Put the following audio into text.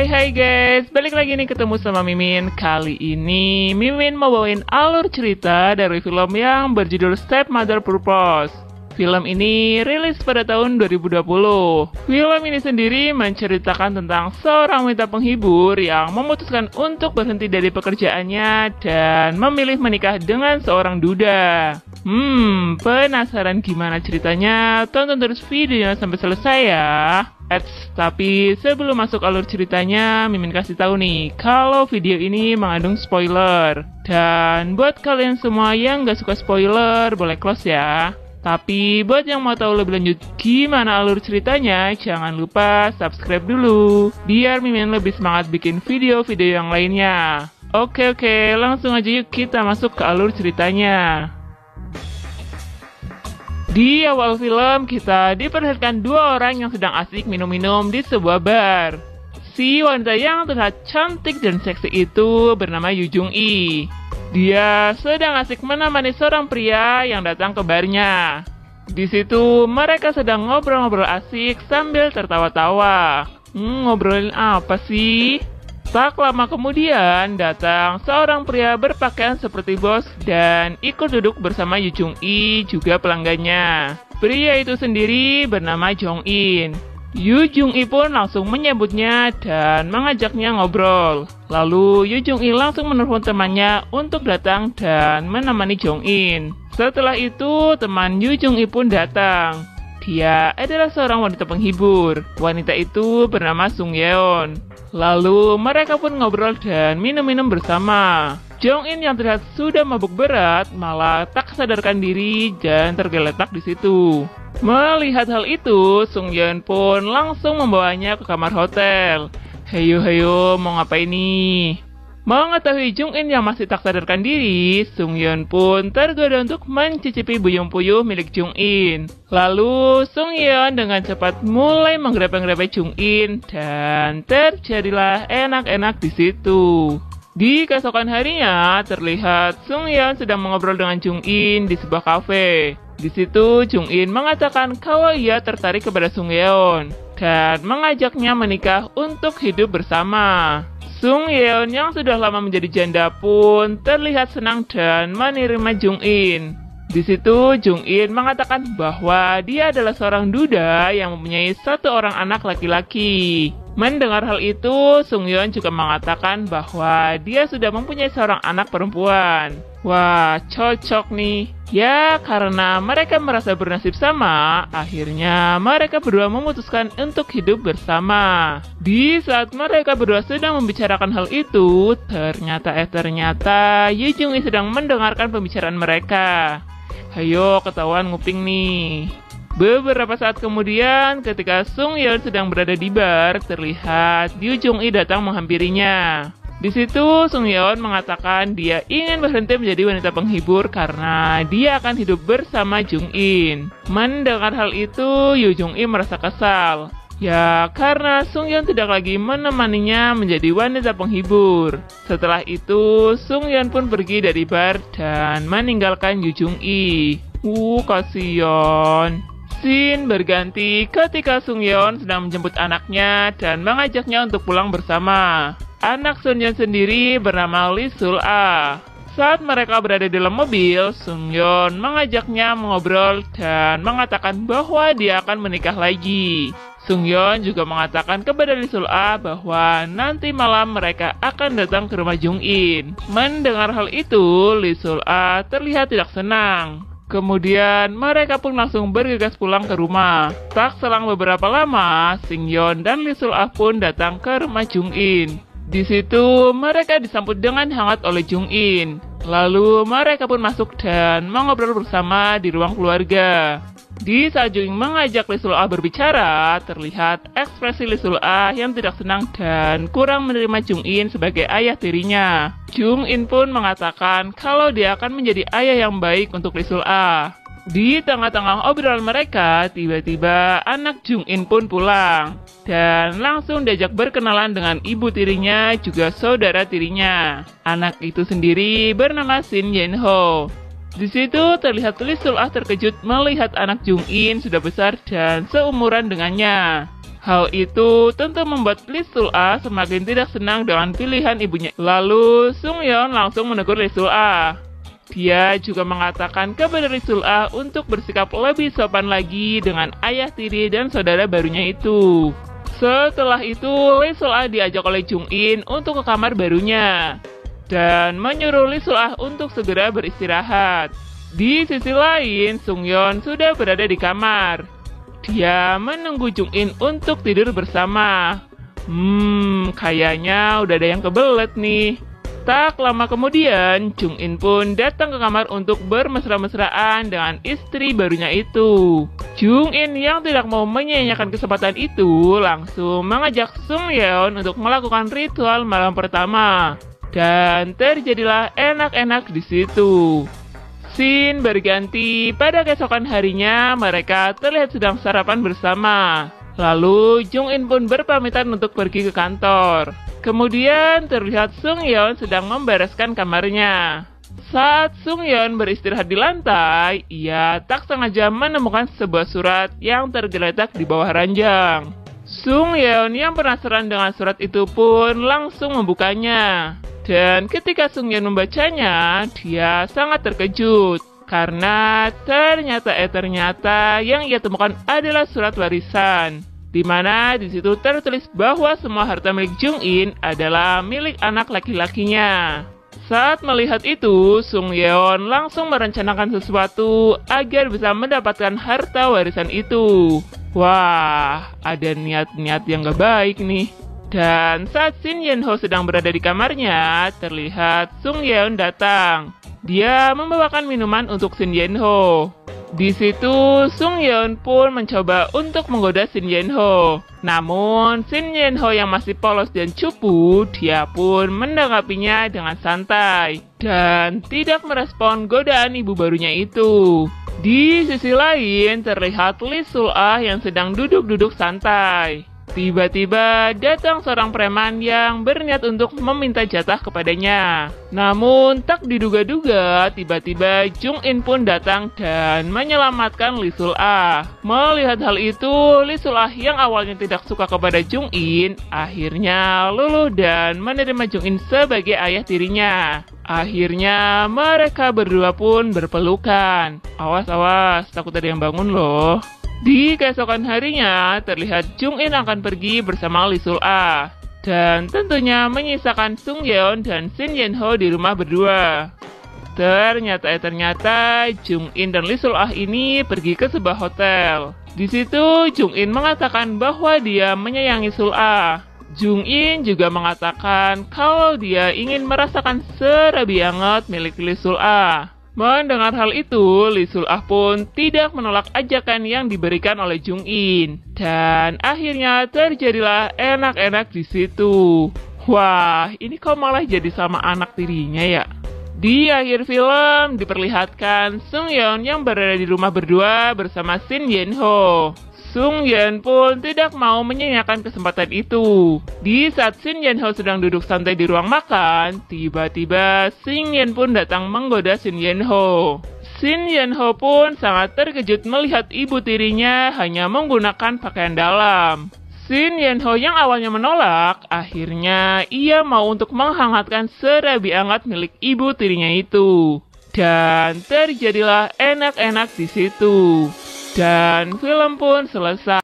Hai guys, balik lagi nih ketemu sama Mimin. Kali ini Mimin mau bawain alur cerita dari film yang berjudul Stepmother Purpose. Film ini rilis pada tahun 2020. Film ini sendiri menceritakan tentang seorang wanita penghibur yang memutuskan untuk berhenti dari pekerjaannya dan memilih menikah dengan seorang duda. Penasaran gimana ceritanya? Tonton terus videonya sampai selesai ya. Tapi sebelum masuk alur ceritanya, Mimin kasih tahu nih kalau video ini mengandung spoiler. Dan buat kalian semua yang gak suka spoiler, boleh close ya. Tapi buat yang mau tahu lebih lanjut gimana alur ceritanya, jangan lupa subscribe dulu biar Mimin lebih semangat bikin video-video yang lainnya. Oke, langsung aja yuk kita masuk ke alur ceritanya. Di awal film, kita diperlihatkan dua orang yang sedang asik minum-minum di sebuah bar. Si wanita yang terlihat cantik dan seksi itu bernama Yoo Jung-i. Dia sedang asik menemani seorang pria yang datang ke barnya. Di situ mereka sedang ngobrol-ngobrol asik sambil tertawa-tawa. Ngobrolin apa sih? Tak lama kemudian datang seorang pria berpakaian seperti bos dan ikut duduk bersama Yoo Jung-i, juga pelanggannya. Pria itu sendiri bernama Jong-in. Yoo Jung-i pun langsung menyambutnya dan mengajaknya ngobrol. Lalu Yoo Jung-i langsung menelpon temannya untuk datang dan menemani Jong-in. Setelah itu teman Yoo Jung-i pun datang. Dia adalah seorang wanita penghibur. Wanita itu bernama Sung Yeon. Lalu mereka pun ngobrol dan minum-minum bersama. Jong-in yang terlihat sudah mabuk berat malah tak sadarkan diri dan tergeletak di situ. Melihat hal itu, Sung Yeon pun langsung membawanya ke kamar hotel. Heyo, mau ngapain nih? Mengetahui Jong-in yang masih tak sadarkan diri, Sung Yeon pun tergoda untuk mencicipi buyung puyuh milik Jong-in. Lalu Sung Yeon dengan cepat mulai menggrepe-grepe Jong-in dan terjadilah enak-enak di situ. Di keesokan harinya, terlihat Sung Yeon sedang mengobrol dengan Jong-in di sebuah kafe. Di situ Jong-in mengatakan kalau ia tertarik kepada Sung Yeon dan mengajaknya menikah untuk hidup bersama. Sung Yeon yang sudah lama menjadi janda pun terlihat senang dan menerima Jong-in. Di situ Jong-in mengatakan bahwa dia adalah seorang duda yang mempunyai satu orang anak laki-laki. Mendengar hal itu, Sung Yeon juga mengatakan bahwa dia sudah mempunyai seorang anak perempuan. Wah, cocok nih. Ya, karena mereka merasa bernasib sama, akhirnya mereka berdua memutuskan untuk hidup bersama. Di saat mereka berdua sedang membicarakan hal itu, ternyata Yoo Jung-i sedang mendengarkan pembicaraan mereka. Hayo, ketahuan nguping nih. Beberapa saat kemudian, ketika Sung Yeon sedang berada di bar, terlihat Yoo Jung-i datang menghampirinya. Di situ Sung Yeon mengatakan dia ingin berhenti menjadi wanita penghibur karena dia akan hidup bersama Jong-in. Mendengar hal itu, Yoo Jung-i merasa kesal. Ya, karena Sung Yeon tidak lagi menemaninya menjadi wanita penghibur. Setelah itu, Sung Yeon pun pergi dari bar dan meninggalkan Yoo Jung-i. Kasihan. Scene berganti ketika Sung Yeon sedang menjemput anaknya dan mengajaknya untuk pulang bersama. Anak Sung Yeon sendiri bernama Lee Sul-ah. Saat mereka berada di dalam mobil, Sung Yeon mengajaknya mengobrol dan mengatakan bahwa dia akan menikah lagi. Sung Yeon juga mengatakan kepada Lee Sul-ah bahwa nanti malam mereka akan datang ke rumah Jong-in. Mendengar hal itu, Lee Sul-ah terlihat tidak senang. Kemudian mereka pun langsung bergegas pulang ke rumah. Tak selang beberapa lama, Sung Yeon dan Lee Sul-ah pun datang ke rumah Jong-in. Di situ mereka disambut dengan hangat oleh Jong-in. Lalu mereka pun masuk dan mengobrol bersama di ruang keluarga. Di saat Jong-in mengajak Lee Sul-ah berbicara, terlihat ekspresi Lee Sul-ah yang tidak senang dan kurang menerima Jong-in sebagai ayah tirinya. Jong-in pun mengatakan kalau dia akan menjadi ayah yang baik untuk Lee Sul-ah. Di tengah-tengah obrolan mereka, tiba-tiba anak Jong-in pun pulang. Dan langsung diajak berkenalan dengan ibu tirinya juga saudara tirinya. Anak itu sendiri bernama Shin Yen-ho. Di situ terlihat Lee Sul-ah terkejut melihat anak Jong-in sudah besar dan seumuran dengannya. Hal itu tentu membuat Lee Sul-ah semakin tidak senang dengan pilihan ibunya. Lalu Sung-yeon langsung menegur Lee Sul-ah. Dia juga mengatakan kepada Lee Sul-ah untuk bersikap lebih sopan lagi dengan ayah tiri dan saudara barunya itu. Setelah itu, Lee Sul-ah diajak oleh Jung-in untuk ke kamar barunya dan menyuruh Lee Sul-ah untuk segera beristirahat. Di sisi lain, Sung-yeon sudah berada di kamar. Dia menunggu Jung-in untuk tidur bersama. Kayaknya udah ada yang kebelet nih. Tak lama kemudian, Jung-in pun datang ke kamar untuk bermesra-mesraan dengan istri barunya itu. Jung-in yang tidak mau menyia-nyiakan kesempatan itu langsung mengajak Sung-yeon untuk melakukan ritual malam pertama. Dan terjadilah enak-enak di situ. Scene berganti, pada keesokan harinya mereka terlihat sedang sarapan bersama. Lalu Jung-in pun berpamitan untuk pergi ke kantor. Kemudian terlihat Sung-yeon sedang membereskan kamarnya. Saat Sung-yeon beristirahat di lantai, ia tak sengaja menemukan sebuah surat yang tergeletak di bawah ranjang. Sung-yeon yang penasaran dengan surat itu pun langsung membukanya. Dan ketika Sung-yeon membacanya, dia sangat terkejut. Karena ternyata yang ia temukan adalah surat warisan. Di mana di situ tertulis bahwa semua harta milik Jung-in adalah milik anak laki-lakinya. Saat melihat itu, Sung-yeon langsung merencanakan sesuatu agar bisa mendapatkan harta warisan itu. Wah, ada niat-niat yang gak baik nih. Dan saat Shin Yeon-ho sedang berada di kamarnya, terlihat Sung-yeon datang. Dia membawakan minuman untuk Shin Yeon-ho. Di situ, Sung-yeon pun mencoba untuk menggoda Shin Yeon-ho. Namun, Shin Yeon-ho yang masih polos dan cupu, dia pun menanggapinya dengan santai. Dan tidak merespon godaan ibu barunya itu. Di sisi lain, terlihat Lee Sul-ah yang sedang duduk-duduk santai. Tiba-tiba datang seorang preman yang berniat untuk meminta jatah kepadanya. Namun tak diduga-duga, tiba-tiba Jung-in pun datang dan menyelamatkan Lee Sul-ah. Melihat hal itu, Lee Sul-ah yang awalnya tidak suka kepada Jung-in, akhirnya luluh dan menerima Jung-in sebagai ayah tirinya. Akhirnya mereka berdua pun berpelukan. Awas, takut ada yang bangun loh. Di keesokan harinya, terlihat Jung-in akan pergi bersama Lee Sul-ah. Dan tentunya menyisakan Sung-yeon dan Shin Yeon-ho di rumah berdua. Ternyata Jung-in dan Lee Sul-ah ini pergi ke sebuah hotel. Di situ Jung-in mengatakan bahwa dia menyayangi Sul-ah. Jung-in juga mengatakan kalau dia ingin merasakan serabi hangat milik Lee Sul-ah. Mendengar hal itu, Lee Sul-ah pun tidak menolak ajakan yang diberikan oleh Jung-in. Dan akhirnya terjadilah enak-enak di situ. Wah, ini kok malah jadi sama anak tirinya ya? Di akhir film diperlihatkan Sung-yeon yang berada di rumah berdua bersama Shin Yeon-ho. Sung-yeon pun tidak mau menyia-nyiakan kesempatan itu. Di saat Shin Yeon-ho sedang duduk santai di ruang makan, tiba-tiba Shin Yeon pun datang menggoda Shin Yeon-ho. Shin Yeon-ho pun sangat terkejut melihat ibu tirinya hanya menggunakan pakaian dalam. Shin Yeon-ho yang awalnya menolak, akhirnya ia mau untuk menghangatkan serabi hangat milik ibu tirinya itu. Dan terjadilah enak-enak di situ. Dan film pun selesai.